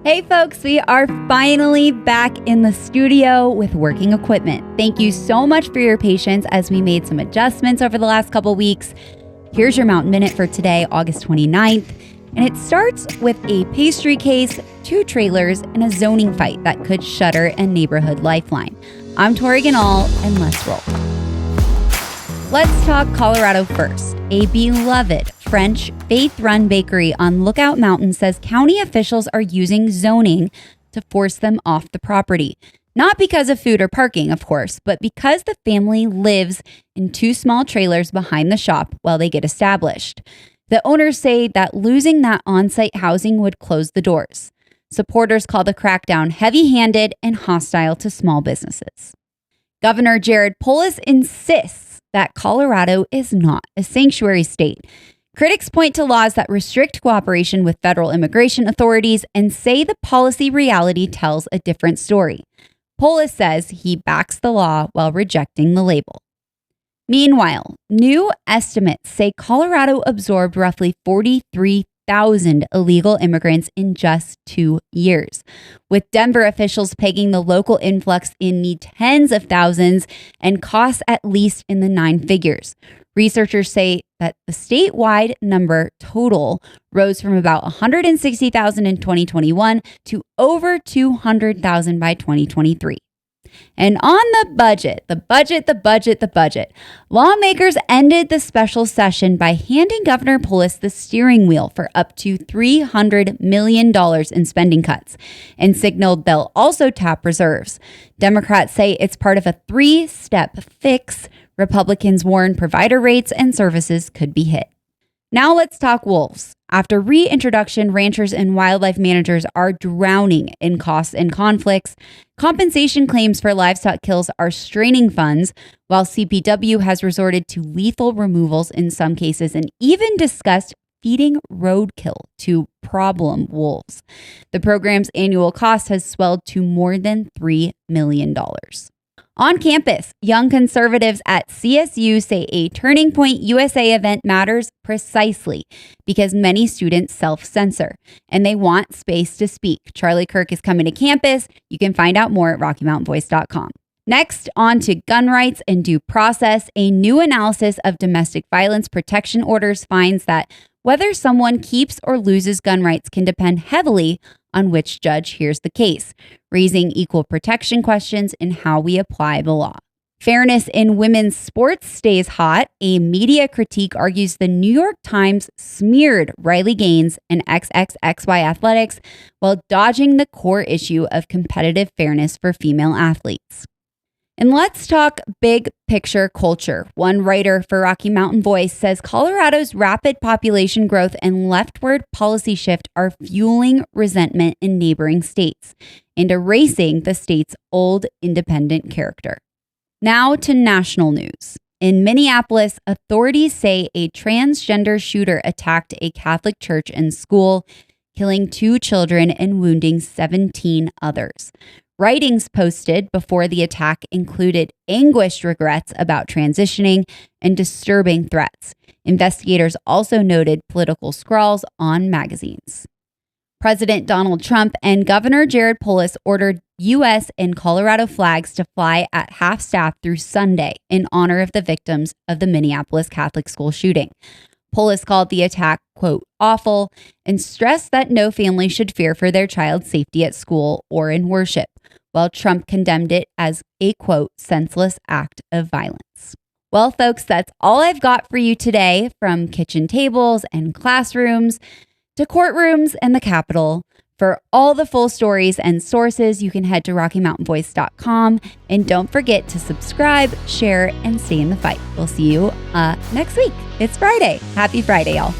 Hey folks, we are finally back in the studio with working equipment. Thank you so much for your patience as we made some adjustments over the last couple weeks. Here's your Mountain Minute for today, August 29th. And it starts with a pastry case, 2 trailers, and a zoning fight that could shutter a neighborhood lifeline. I'm Tori Ganal, and let's roll. Let's talk Colorado first. A beloved French faith-run bakery on Lookout Mountain says county officials are using zoning to force them off the property. Not because of food or parking, of course, but because the family lives in 2 small trailers behind the shop while they get established. The owners say that losing that on-site housing would close the doors. Supporters call the crackdown heavy-handed and hostile to small businesses. Governor Jared Polis insists that Colorado is not a sanctuary state. Critics point to laws that restrict cooperation with federal immigration authorities and say the policy reality tells a different story. Polis says he backs the law while rejecting the label. Meanwhile, new estimates say Colorado absorbed roughly 43,000 illegal immigrants in just 2 years, with Denver officials pegging the local influx in the tens of thousands and costs at least in the 9 figures. Researchers say that the statewide number total rose from about 160,000 in 2021 to over 200,000 by 2023. And on the budget, lawmakers ended the special session by handing Governor Polis the steering wheel for up to $300 million in spending cuts and signaled they'll also tap reserves. Democrats say it's part of a 3-step fix. Republicans warn provider rates and services could be hit. Now let's talk wolves. After reintroduction, ranchers and wildlife managers are drowning in costs and conflicts. Compensation claims for livestock kills are straining funds, while CPW has resorted to lethal removals in some cases and even discussed feeding roadkill to problem wolves. The program's annual cost has swelled to more than $3 million. On campus, young conservatives at CSU say a Turning Point USA event matters precisely because many students self-censor and they want space to speak. Charlie Kirk is coming to campus. You can find out more at RockyMountainVoice.com. Next, on to gun rights and due process. A new analysis of domestic violence protection orders finds that whether someone keeps or loses gun rights can depend heavily on which judge hears the case, raising equal protection questions in how we apply the law. Fairness in women's sports stays hot. A media critique argues the New York Times smeared Riley Gaines and XXXY athletics while dodging the core issue of competitive fairness for female athletes. And let's talk big picture culture. One writer for Rocky Mountain Voice says Colorado's rapid population growth and leftward policy shift are fueling resentment in neighboring states and erasing the state's old independent character. Now to national news. In Minneapolis, authorities say a transgender shooter attacked a Catholic church and school, killing 2 children and wounding 17 others. Writings posted before the attack included anguished regrets about transitioning and disturbing threats. Investigators also noted political scrawls on magazines. President Donald Trump and Governor Jared Polis ordered U.S. and Colorado flags to fly at half-staff through Sunday in honor of the victims of the Minneapolis Catholic school shooting. Polis called the attack, quote, awful, and stressed that no family should fear for their child's safety at school or in worship, while Trump condemned it as a, quote, senseless act of violence. Well, folks, that's all I've got for you today, from kitchen tables and classrooms to courtrooms and the Capitol. For all the full stories and sources, you can head to RockyMountainVoice.com. And don't forget to subscribe, share, and stay in the fight. We'll see you next week. It's Friday. Happy Friday, y'all.